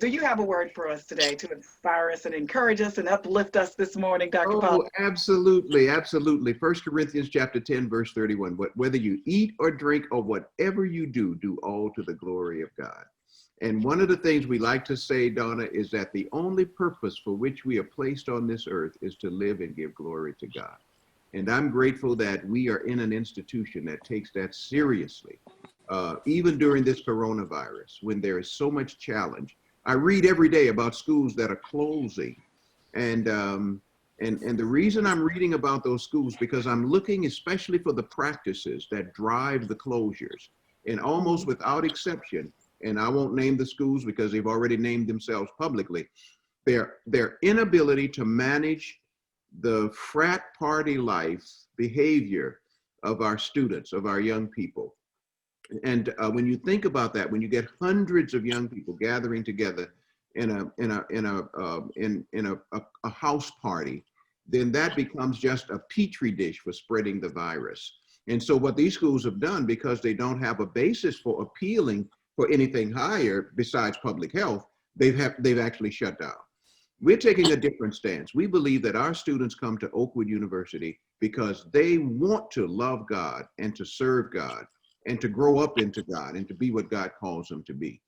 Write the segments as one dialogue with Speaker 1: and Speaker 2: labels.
Speaker 1: do you have a word for us today to inspire us and encourage us and uplift us this morning, Dr. Pollard?
Speaker 2: Oh, absolutely, absolutely. 1 Corinthians chapter 10, verse 31. Whether you eat or drink or whatever you do, do all to the glory of God. And one of the things we like to say, Donna, is that the only purpose for which we are placed on this earth is to live and give glory to God. And I'm grateful that we are in an institution that takes that seriously, even during this coronavirus, when there is so much challenge. I read every day about schools that are closing. And the reason I'm reading about those schools, because I'm looking especially for the practices that drive the closures. And almost without exception, and I won't name the schools because they've already named themselves publicly, their inability to manage the frat party life behavior of our students, of our young people. And when you think about that, when you get hundreds of young people gathering together in a house party, then that becomes just a petri dish for spreading the virus. And so what these schools have done, because they don't have a basis for appealing for anything higher besides public health, they've actually shut down. We're taking a different stance. We believe that our students come to Oakwood University because they want to love God and to serve God and to grow up into God and to be what God calls them to be.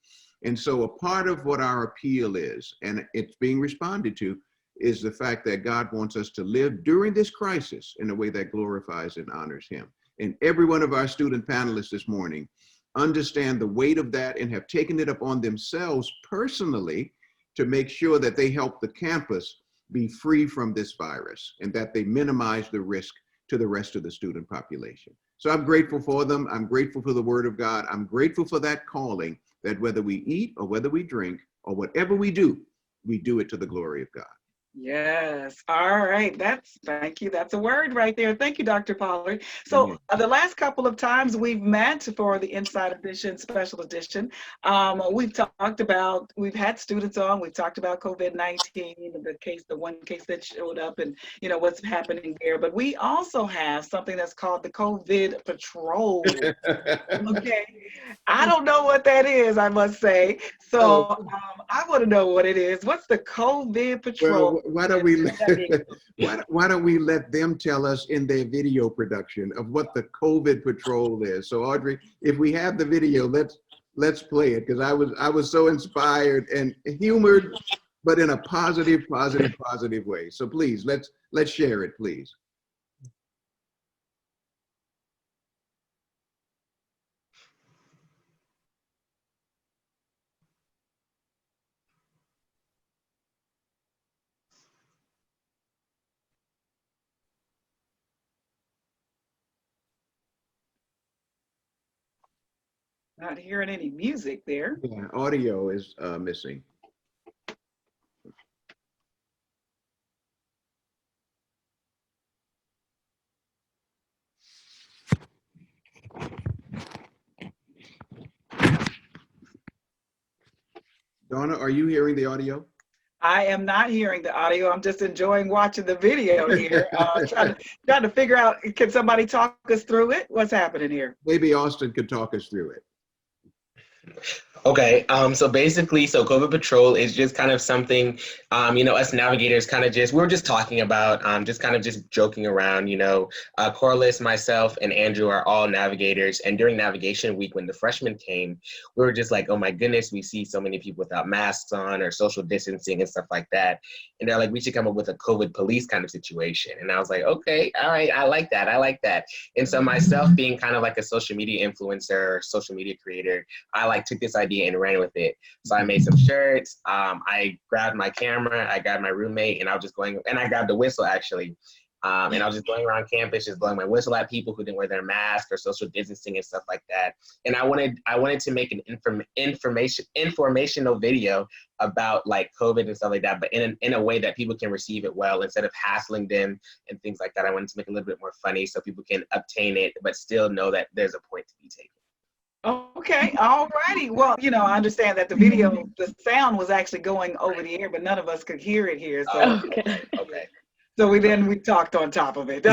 Speaker 2: And so a part of what our appeal is, and it's being responded to, is the fact that God wants us to live during this crisis in a way that glorifies and honors him. And every one of our student panelists this morning understand the weight of that and have taken it upon themselves personally to make sure that they help the campus be free from this virus and that they minimize the risk to the rest of the student population. So I'm grateful for them. I'm grateful for the word of God. I'm grateful for that calling, that whether we eat or whether we drink or whatever we do it to the glory of God.
Speaker 1: Yes. All right. Thank you. That's a word right there. Thank you, Dr. Pollard. So the last couple of times we've met for the Inside Edition, Special Edition, we've had students on, we've talked about COVID-19, the one case that showed up and, what's happening there. But we also have something that's called the COVID Patrol. Okay. I don't know what that is, I must say. So I want to know what it is. What's the COVID Patrol?
Speaker 2: Well, why don't we let them tell us in their video production of what the COVID Patrol is? So Audrey, if we have the video, let's play it, because I was so inspired and humored, but in a positive way. So please, let's share it, please.
Speaker 1: Not hearing any music there.
Speaker 2: Yeah, audio is missing. Donna, are you hearing the audio?
Speaker 1: I am not hearing the audio. I'm just enjoying watching the video here. Trying to figure out, can somebody talk us through it? What's happening here?
Speaker 2: Maybe Austin could talk us through it.
Speaker 3: Okay, so basically, COVID Patrol is just kind of something, us navigators we were just talking about, just joking around, Corliss, myself, and Andrew are all navigators. And during navigation week, when the freshmen came, we were just like, oh my goodness, we see so many people without masks on or social distancing and stuff like that. And they're like, we should come up with a COVID police kind of situation. And I was like, okay, all right, I like that. And so myself being kind of like a social media influencer, social media creator, I took this idea and ran with it. So I made some shirts. I grabbed my camera, I grabbed my roommate, and I was just going, and I grabbed the whistle actually. And I was just going around campus, just blowing my whistle at people who didn't wear their mask or social distancing and stuff like that. And I wanted to make an informational video about like COVID and stuff like that, but in a way that people can receive it well, instead of hassling them and things like that. I wanted to make it a little bit more funny so people can obtain it, but still know that there's a point to be taken.
Speaker 1: Okay, all righty. Well, I understand that the sound was actually going over the air, but none of us could hear it here. So,
Speaker 3: okay.
Speaker 1: So we talked on top of it.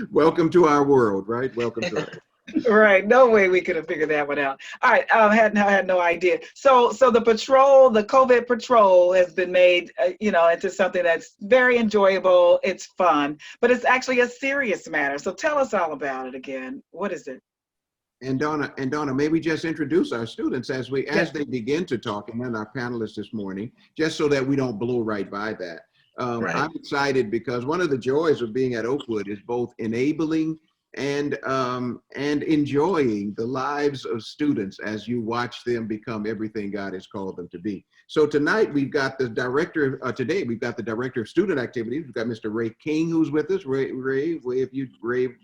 Speaker 2: Welcome to our world, right? Welcome to
Speaker 1: Right. No way we could have figured that one out. All right. Had no idea. So the patrol, the COVID patrol has been made, into something that's very enjoyable. It's fun, but it's actually a serious matter. So tell us all about it again. What is it?
Speaker 2: And Donna, maybe just introduce our students as they begin to talk, and then our panelists this morning, just so that we don't blow right by that.
Speaker 3: Right.
Speaker 2: I'm excited because one of the joys of being at Oakwood is both enabling and enjoying the lives of students as you watch them become everything God has called them to be. So tonight we've got the director. Today we've got the director of student activities. We've got Mr. Ray King, who's with us. Ray, wave a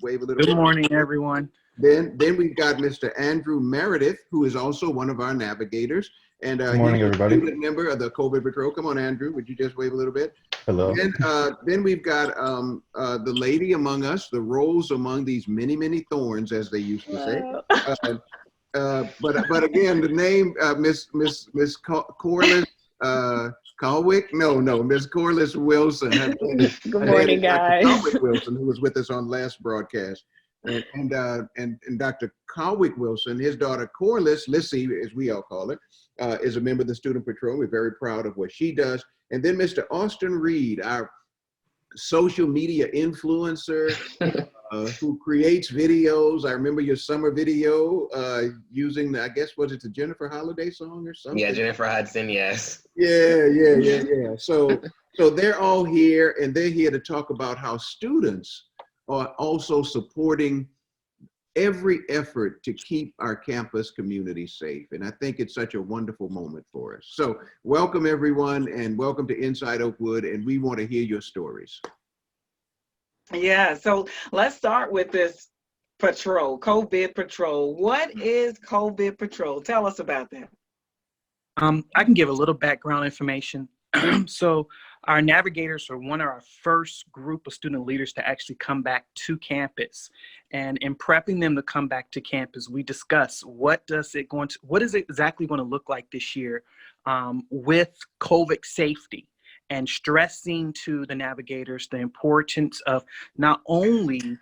Speaker 2: little.
Speaker 4: Good morning, everyone.
Speaker 2: Then we've got Mr. Andrew Meredith, who is also one of our navigators. And
Speaker 5: good morning, everybody.
Speaker 2: Student member of the COVID Patrol. Come on, Andrew, would you just wave a little bit?
Speaker 5: Hello.
Speaker 2: Then we've got the lady among us, the rose among these many, many thorns, as they used to say. But again, the name Miss Corliss Colwick? No, Miss Corliss Wilson.
Speaker 6: Good morning, guys.
Speaker 2: Colwick Wilson, who was with us on last broadcast. And Dr. Colwick Wilson, his daughter Corliss, Lissy, as we all call her, is a member of the Student Patrol. We're very proud of what she does. And then Mr. Austin Reid, our social media influencer, who creates videos. I remember your summer video using, I guess, was it the Jennifer Holiday song or something?
Speaker 3: Yeah, Jennifer Hudson, yes.
Speaker 2: Yeah. So they're all here, and they're here to talk about how students are also supporting every effort to keep our campus community safe. And I think it's such a wonderful moment for us. So welcome everyone, and welcome to Inside Oakwood, and we want to hear your stories.
Speaker 1: Yeah, so let's start with this patrol, COVID patrol. What is COVID patrol? Tell us about that.
Speaker 4: I can give a little background information. So our navigators are one of our first group of student leaders to actually come back to campus. And in prepping them to come back to campus, we discuss what is it exactly going to look like this year with COVID safety, and stressing to the navigators the importance of not only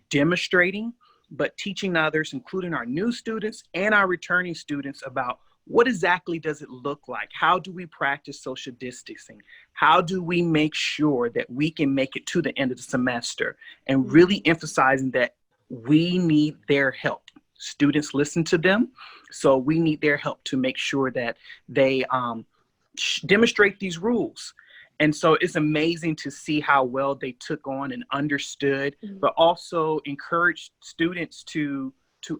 Speaker 4: demonstrating, but teaching others, including our new students and our returning students, about what exactly does it look like? How do we practice social distancing? How do we make sure that we can make it to the end of the semester? And really emphasizing that we need their help. Students listen to them, so we need their help to make sure that they demonstrate these rules. And so it's amazing to see how well they took on and understood, but also encouraged students to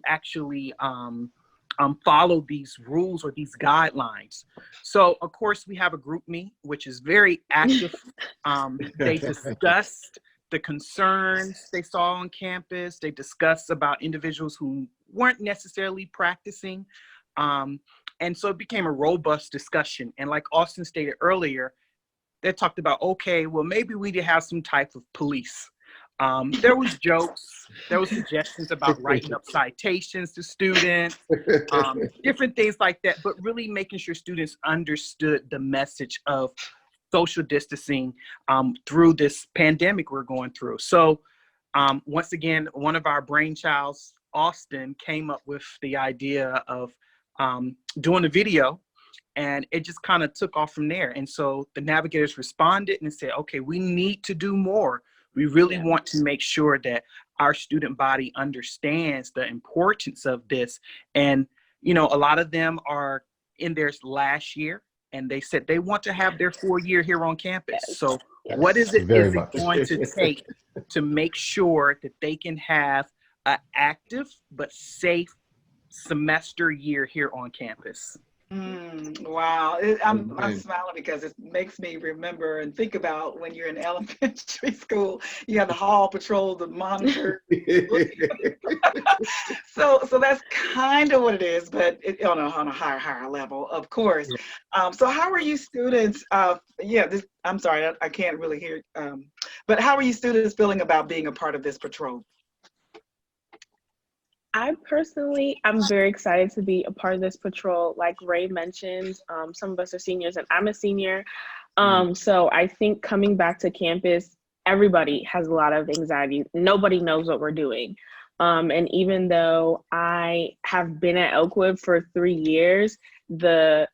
Speaker 4: actually follow these rules or these guidelines. So of course we have a group me, which is very active. They discussed the concerns they saw on campus. They discussed about individuals who weren't necessarily practicing. And so it became a robust discussion. And like Austin stated earlier, they talked about, okay, well, maybe we did have some type of police. There was jokes, there was suggestions about writing up citations to students, different things like that, but really making sure students understood the message of social distancing through this pandemic we're going through. So once again, one of our brainchilds, Austin, came up with the idea of doing a video, and it just kind of took off from there. And so the navigators responded and said, okay, we need to do more. We really want to make sure that our student body understands the importance of this. And, you know, a lot of them are in their last year, and they said they want to have their 4th year here on campus. So what is it going to take to make sure that they can have an active but safe semester year here on campus?
Speaker 1: Wow. I'm smiling because it makes me remember and think about when you're in elementary school, you have the hall patrol, the monitor. So that's kind of what it is, but on a higher level, of course. So how are you students? I'm sorry, I can't really hear. But how are you students feeling about being a part of this patrol?
Speaker 6: I'm very excited to be a part of this patrol. Like Ray mentioned, some of us are seniors and I'm a senior. So I think coming back to campus, everybody has a lot of anxiety. Nobody knows what we're doing. And even though I have been at Oakwood for 3 years, the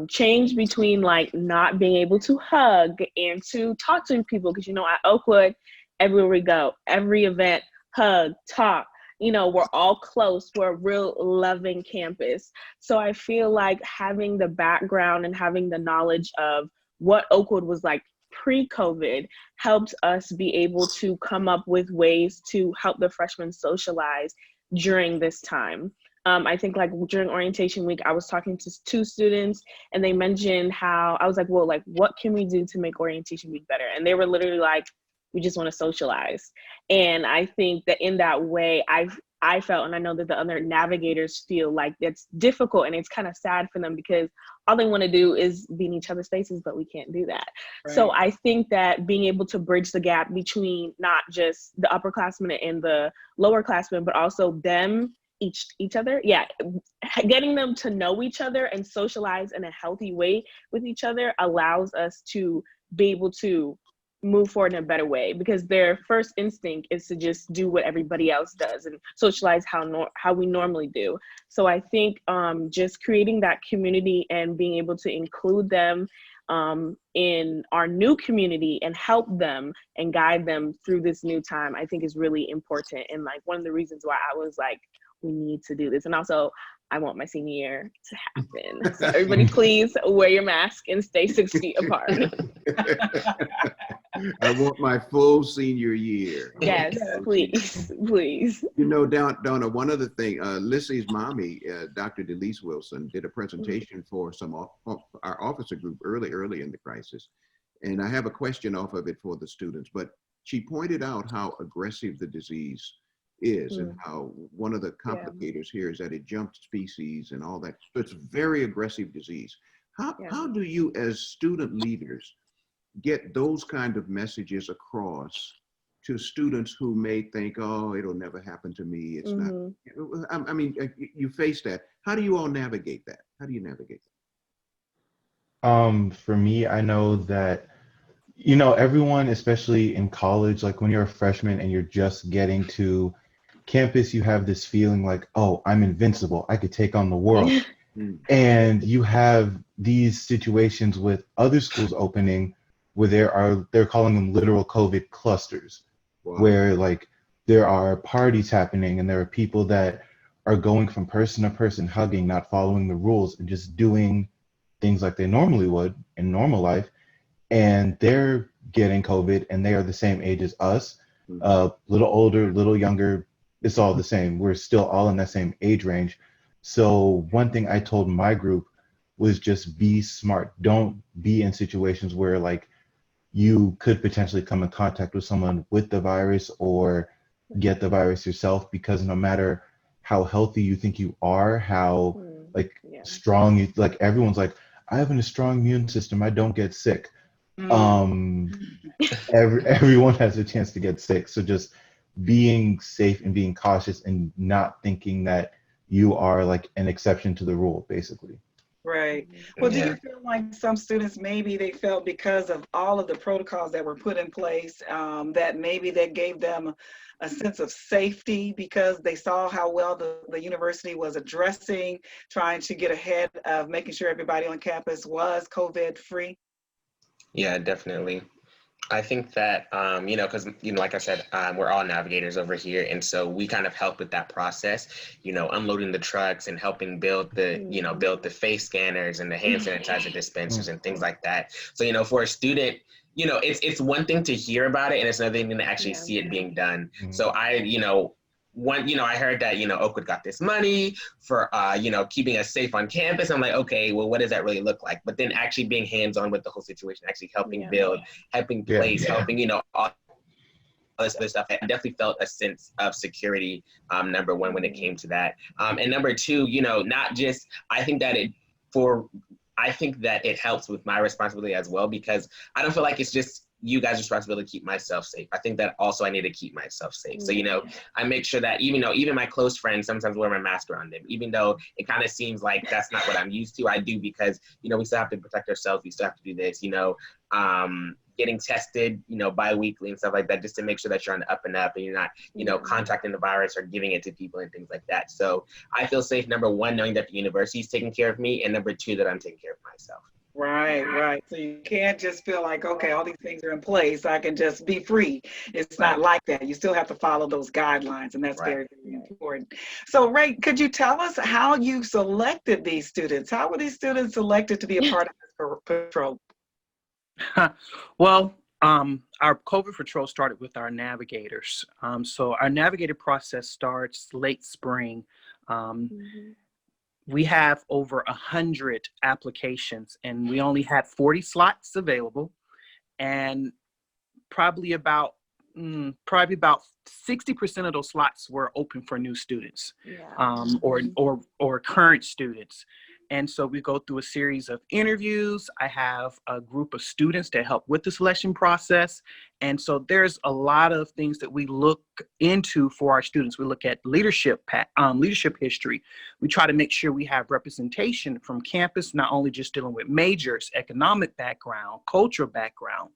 Speaker 6: change between like not being able to hug and to talk to people, because at Oakwood, everywhere we go, every event, hug, talk, we're all close. We're a real loving campus. So I feel like having the background and having the knowledge of what Oakwood was like pre-COVID helped us be able to come up with ways to help the freshmen socialize during this time. I think like during orientation week, I was talking to 2 students and they mentioned how I was like, well, like, what can we do to make orientation week better? And they were literally like, we just want to socialize. And I think that in that way, I felt, and I know that the other navigators feel like that's difficult and it's kind of sad for them because all they want to do is be in each other's faces, but we can't do that. Right. So I think that being able to bridge the gap between not just the upperclassmen and the lowerclassmen, but also them, each other, getting them to know each other and socialize in a healthy way with each other allows us to be able to move forward in a better way, because their first instinct is to just do what everybody else does and socialize how we normally do. So I think just creating that community and being able to include them in our new community and help them and guide them through this new time, I think is really important. And like one of the reasons why I was like, we need to do this. And also I want my senior year to happen. So everybody please wear your mask and stay 6 feet apart.
Speaker 2: I want my full senior year.
Speaker 6: Yes, please.
Speaker 2: Donna, one other thing, Lissy's mommy, Dr. Delise Wilson, did a presentation for our officer group early in the crisis. And I have a question off of it for the students, but she pointed out how aggressive the disease is and how one of the complicators here is that it jumped species and all that. So it's a very aggressive disease. How do you as student leaders get those kind of messages across to students who may think, oh, it'll never happen to me. It's not, I mean, you face that. How do you all navigate that? How do you navigate that?
Speaker 5: For me, I know that, everyone, especially in college, like when you're a freshman and you're just getting to campus, you have this feeling like, oh, I'm invincible. I could take on the world. And you have these situations with other schools opening where they're calling them literal COVID clusters, where like there are parties happening and there are people that are going from person to person, hugging, not following the rules and just doing things like they normally would in normal life. And they're getting COVID and they are the same age as us, little older, little younger. It's all the same. We're still all in that same age range. So one thing I told my group was just be smart. Don't be in situations where like you could potentially come in contact with someone with the virus or get the virus yourself, because no matter how healthy you think you are, how strong you, like everyone's like, I have a strong immune system, I don't get sick. Everyone has a chance to get sick. So just being safe and being cautious and not thinking that you are like an exception to the rule, basically.
Speaker 1: Right. Well, do you feel like some students, maybe they felt because of all of the protocols that were put in place, that maybe that gave them a sense of safety because they saw how well the university was addressing, trying to get ahead of making sure everybody on campus was COVID free?
Speaker 3: Yeah, definitely. I think that, because, like I said, we're all navigators over here. And so we kind of help with that process, unloading the trucks and helping build the face scanners and the hand sanitizer dispensers and things like that. So, for a student, it's one thing to hear about it and it's another thing to actually see it being done. So I heard that, Oakwood got this money for, keeping us safe on campus. I'm like, okay, well, what does that really look like? But then actually being hands-on with the whole situation, actually helping build, helping place, helping, all this other stuff. I definitely felt a sense of security, number one, when it came to that. And number two, not just, I think that it helps with my responsibility as well, because I don't feel like it's just you guys' responsibility to keep myself safe. I think that also I need to keep myself safe. So, I make sure that even my close friends sometimes wear my mask around them, even though it kind of seems like that's not what I'm used to. I do because, we still have to protect ourselves. We still have to do this, getting tested, bi-weekly and stuff like that, just to make sure that you're on the up and up and you're not, contracting the virus or giving it to people and things like that. So I feel safe, number one, knowing that the university is taking care of me, and number two, that I'm taking care of myself.
Speaker 1: Right. So you can't just feel like, okay, all these things are in place, I can just be free. It's not like that. You still have to follow those guidelines, and that's very, very important. So, Ray, could you tell us how you selected these students? How were these students selected to be a part of this patrol?
Speaker 4: Well, our COVID patrol started with our navigators. So our navigator process starts late spring. We have over 100 applications, and we only had 40 slots available, and probably about 60% of those slots were open for new students, or current students. And so we go through a series of interviews. I have a group of students that help with the selection process. And so there's a lot of things that we look into for our students. We look at leadership history. We try to make sure we have representation from campus, not only just dealing with majors, economic background, cultural background.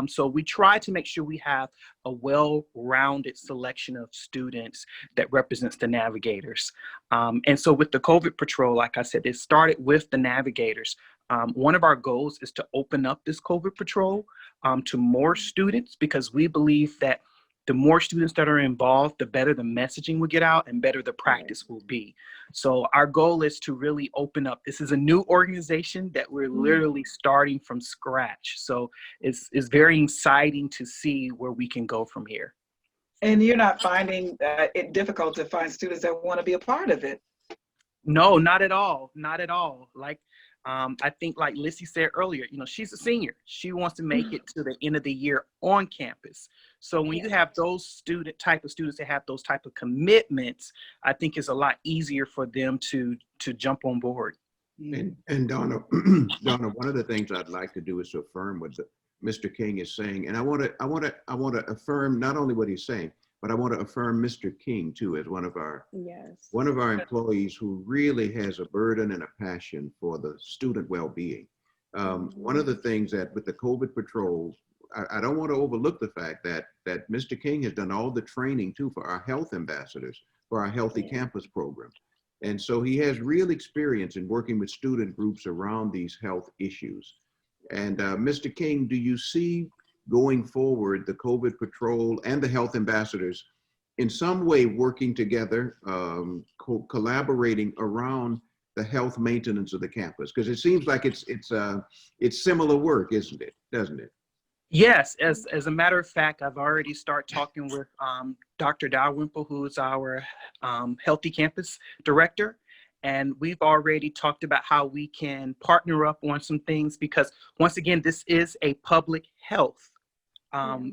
Speaker 4: So we try to make sure we have a well-rounded selection of students that represents the navigators. And so with the COVID patrol, like I said, it started with the navigators. One of our goals is to open up this COVID patrol to more students, because we believe that the more students that are involved, the better the messaging will get out and better the practice will be. So our goal is to really open up. This is a new organization that we're literally starting from scratch. So it's very exciting to see where we can go from here.
Speaker 1: And you're not finding it difficult to find students that want to be a part of it?
Speaker 4: No, not at all. Not at all. Like, I think like Lissy said earlier, she's a senior. She wants to make it to the end of the year on campus. So when you have those type of students that have those type of commitments, I think it's a lot easier for them to jump on board.
Speaker 2: And Donna, one of the things I'd like to do is to affirm what Mr. King is saying. And I want to affirm not only what he's saying, but I want to affirm Mr. King too, as one of our employees who really has a burden and a passion for the student well-being. One of the things that with the COVID patrol, I don't want to overlook the fact that Mr. King has done all the training too for our health ambassadors, for our Healthy Campus program. And so he has real experience in working with student groups around these health issues. And Mr. King, do you see going forward the COVID patrol and the health ambassadors in some way working together, collaborating around the health maintenance of the campus? Because it seems like it's similar work, doesn't it?
Speaker 4: Yes, as a matter of fact, I've already started talking with Dr. Dalrymple, who is our Healthy Campus Director. And we've already talked about how we can partner up on some things, because once again, this is a public health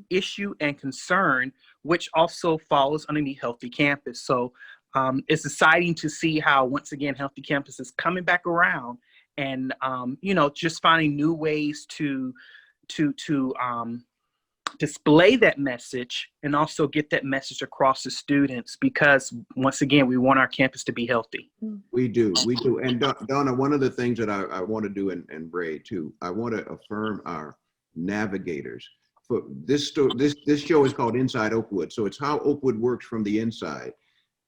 Speaker 4: issue and concern, which also falls underneath Healthy Campus. So it's exciting to see how, once again, Healthy Campus is coming back around and, just finding new ways to display that message and also get that message across to students, because once again, we want our campus to be healthy.
Speaker 2: We do. And Donna, one of the things that I want to do, and Ray too, I want to affirm our navigators. For this show is called Inside Oakwood. So it's how Oakwood works from the inside.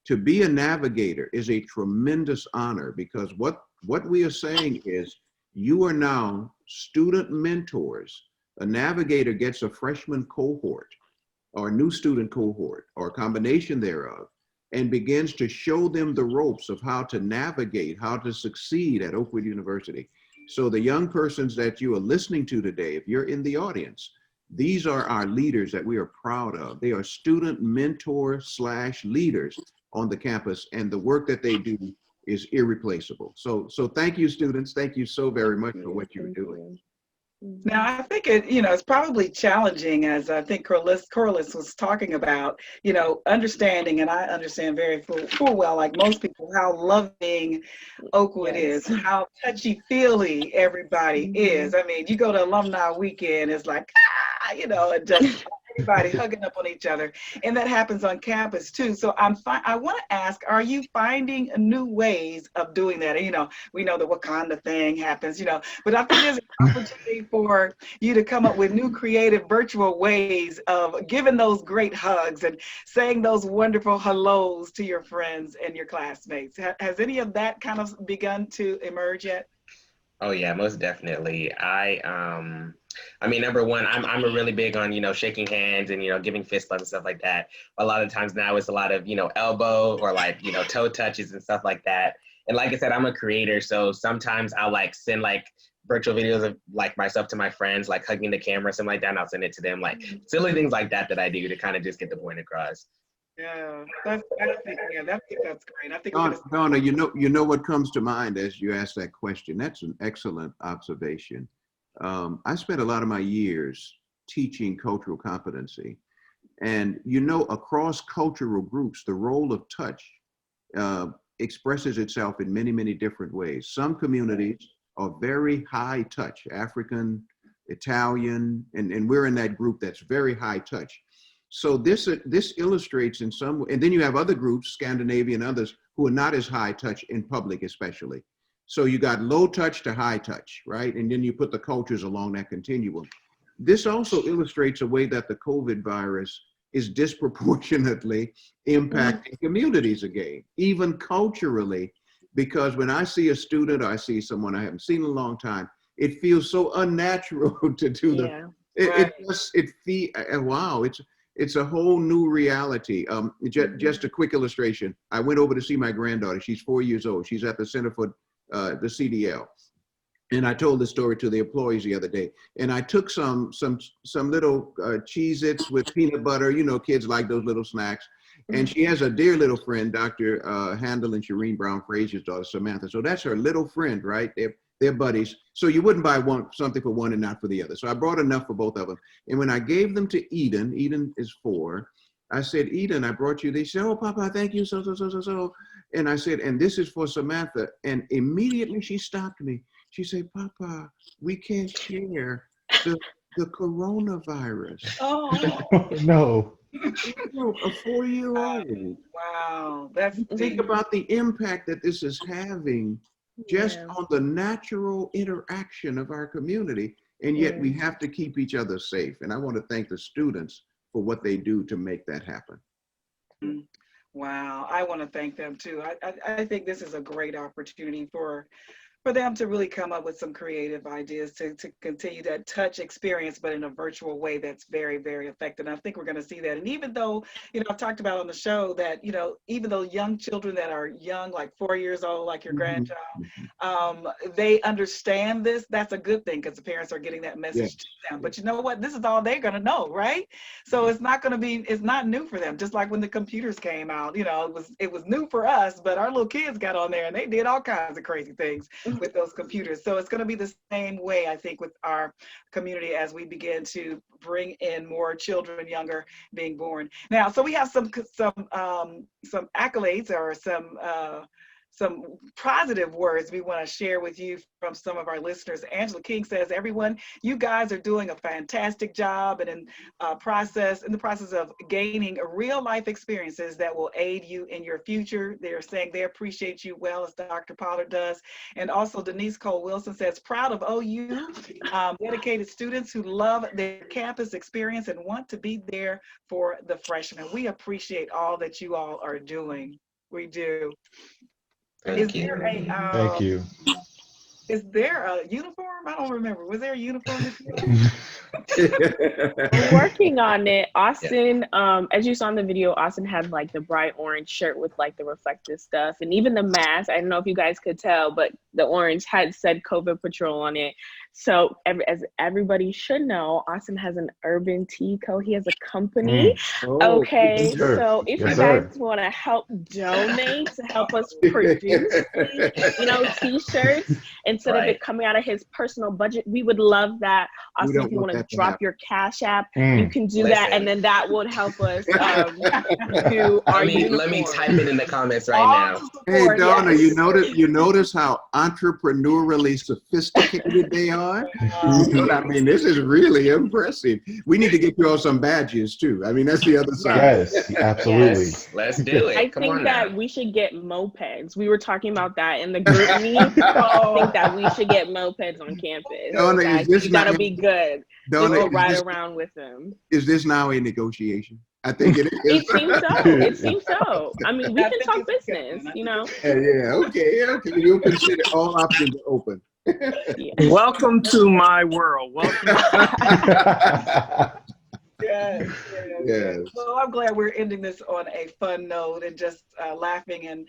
Speaker 2: To be a navigator is a tremendous honor, because what we are saying is you are now student mentors. A navigator gets a freshman cohort or a new student cohort or a combination thereof, and begins to show them the ropes of how to navigate, how to succeed at Oakwood University. So the young persons that you are listening to today, if you're in the audience, these are our leaders that we are proud of. They are student mentors / leaders on the campus, and the work that they do is irreplaceable. So thank you, students. Thank you so very much for what you're doing.
Speaker 1: Now, I think it's probably challenging, as I think Corliss was talking about, understanding, and I understand very full well, like most people, how loving Oakwood is, how touchy-feely everybody is. I mean, you go to alumni weekend, it's like, and just everybody hugging up on each other, and that happens on campus too. So I want to ask, are you finding new ways of doing that? And, we know the Wakanda thing happens, but I think there's an opportunity for you to come up with new creative virtual ways of giving those great hugs and saying those wonderful hellos to your friends and your classmates. Has any of that kind of begun to emerge yet?
Speaker 3: Oh yeah, most definitely. I mean, number one, I'm a really big on, shaking hands and, giving fist bumps and stuff like that. A lot of times now it's a lot of, elbow or like, toe touches and stuff like that. And like I said, I'm a creator. So sometimes I'll like send like virtual videos of like myself to my friends, like hugging the camera, something like that. And I'll send it to them, like silly things like that I do to kind of just get the point across.
Speaker 1: Yeah, I think that's great. I think
Speaker 2: Donna, you know what comes to mind as you ask that question. That's an excellent observation. I spent a lot of my years teaching cultural competency, and across cultural groups, the role of touch expresses itself in many, many different ways. Some communities are very high touch, African, Italian, and we're in that group that's very high touch. So this illustrates in some way, and then you have other groups, Scandinavian and others, who are not as high touch in public especially. So you got low touch to high touch, right? And then you put the cultures along that continuum. This also illustrates a way that the COVID virus is disproportionately impacting communities again, even culturally, because when I see a student or I see someone I haven't seen in a long time, it feels so unnatural to do wow, it's a whole new reality. Just a quick illustration. I went over to see my granddaughter. She's 4 years old. She's at the Center for the CDL. And I told the story to the employees the other day. And I took some little Cheez-Its with peanut butter. Kids like those little snacks. And she has a dear little friend, Dr. Handel and Shireen Brown Frazier's daughter, Samantha. So that's her little friend, right? They're buddies. So you wouldn't buy something for one and not for the other. So I brought enough for both of them. And when I gave them to Eden is 4, I said, Eden, I brought you these. She said, oh, Papa, thank you, so. And I said, and this is for Samantha. And immediately she stopped me. She said, Papa, we can't share the coronavirus.
Speaker 1: Oh,
Speaker 5: No.
Speaker 2: A 4-year-old.
Speaker 1: Wow.
Speaker 2: Think about the impact that this is having just on the natural interaction of our community. And yet we have to keep each other safe. And I want to thank the students for what they do to make that happen.
Speaker 1: Wow. I want to thank them too. I think this is a great opportunity for them to really come up with some creative ideas to continue that touch experience, but in a virtual way that's very, very effective. And I think we're going to see that. And even though, I've talked about on the show that, even though young children that are young, like 4 years old, like your grandchild, they understand this, that's a good thing because the parents are getting that message to them. But you know what? This is all they're going to know, right? So it's not new for them. Just like when the computers came out, it was new for us, but our little kids got on there and they did all kinds of crazy things with those computers. So it's going to be the same way, I think, with our community as we begin to bring in more children younger being born. Now, so we have some accolades or some positive words we want to share with you from some of our listeners. Angela King says, everyone, you guys are doing a fantastic job and in the process of gaining real life experiences that will aid you in your future. They're saying they appreciate you well, as Dr. Pollard does. And also Denise Cole Wilson says, proud of OU, dedicated students who love their campus experience and want to be there for the freshmen. We appreciate all that you all are doing. We do.
Speaker 3: Thank you.
Speaker 5: Thank you.
Speaker 1: Is there a uniform? I don't remember. Was there a uniform?
Speaker 6: We're working on it. Austin, as you saw in the video, Austin had like the bright orange shirt with like the reflective stuff, and even the mask. I don't know if you guys could tell, but the orange had said COVID Patrol on it. So as everybody should know, Austin has an Urban Tea Co. He has a company. Okay, so if you guys want to help donate to help us produce these, t-shirts and instead of it coming out of his personal budget, we would love that. Also, if you want to drop your Cash App, you can do that, and then that would help us do our
Speaker 3: let me type it in the comments right now.
Speaker 2: Hey, Donna, you notice how entrepreneurially sophisticated they are? I mean, this is really impressive. We need to get you all some badges too. I mean, that's the other side.
Speaker 5: Yes, absolutely.
Speaker 3: Yes, let's do it.
Speaker 6: I think that we should get mopeds. We were talking about that in the group meeting. I think that we should get mopeds on campus.
Speaker 2: Donna,
Speaker 6: that'll be good.
Speaker 2: Donna,
Speaker 6: we'll ride around with them.
Speaker 2: Is this now a negotiation? I think it is.
Speaker 6: It seems so. It seems so. I mean, we can talk business, you know?
Speaker 2: Okay. You'll consider all options open.
Speaker 4: Welcome to my world. Welcome.
Speaker 1: Yes.
Speaker 2: Yes.
Speaker 1: Well, I'm glad we're ending this on a fun note and just laughing. And,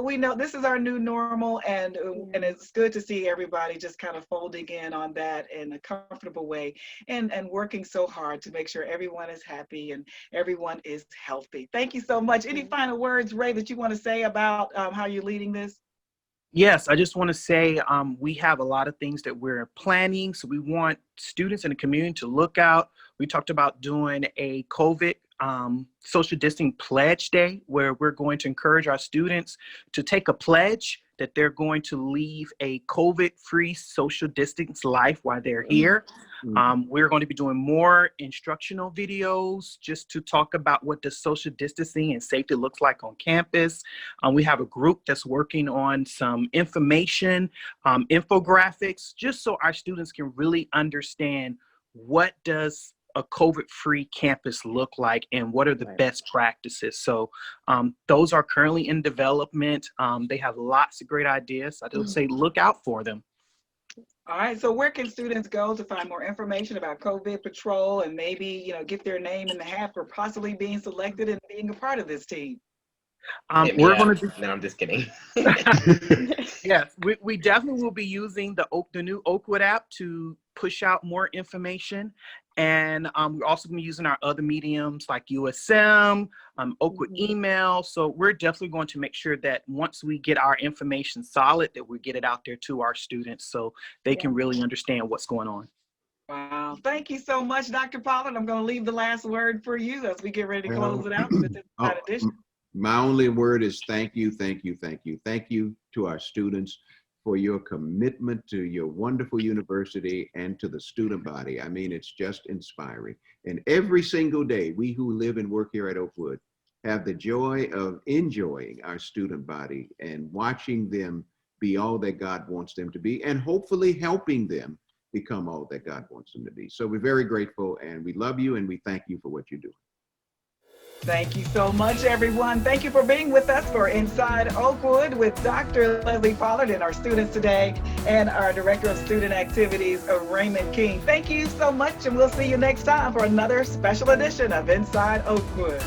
Speaker 1: we know this is our new normal, and it's good to see everybody just kind of folding in on that in a comfortable way and working so hard to make sure everyone is happy and everyone is healthy. Thank you so much. Any final words, Ray, that you want to say about how you're leading this?
Speaker 4: Yes, I just want to say we have a lot of things that we're planning. So we want students in the community to look out. We talked about doing a COVID social distancing pledge day, where we're going to encourage our students to take a pledge that they're going to leave a COVID-free social distance life while they're here. We're going to be doing more instructional videos just to talk about what the social distancing and safety looks like on campus. We have a group that's working on some information, infographics, just so our students can really understand what does a COVID-free campus look like and what are the best practices. So those are currently in development. They have lots of great ideas. I would say look out for them.
Speaker 1: All right, so where can students go to find more information about COVID Patrol and maybe, get their name in the hat for possibly being selected and being a part of this team?
Speaker 3: We're going to do. No, I'm just kidding.
Speaker 4: Yes, we definitely will be using the new Oakwood app to push out more information. And we're also going to be using our other mediums like USM, Oakwood email. So we're definitely going to make sure that once we get our information solid, that we get it out there to our students so they can really understand what's going on.
Speaker 1: Wow. Thank you so much, Dr. Pollard. I'm going to leave the last word for you as we get ready to close it out with this edition.
Speaker 2: My only word is thank you, thank you, thank you. Thank you to our students for your commitment to your wonderful university and to the student body. I mean, it's just inspiring. And every single day, we who live and work here at Oakwood have the joy of enjoying our student body and watching them be all that God wants them to be, and hopefully helping them become all that God wants them to be. So we're very grateful, and we love you, and we thank you for what you do.
Speaker 1: Thank you so much, everyone. Thank you for being with us for Inside Oakwood with Dr. Leslie Pollard and our students today, and our Director of Student Activities, Raymond King. Thank you so much, and we'll see you next time for another special edition of Inside Oakwood.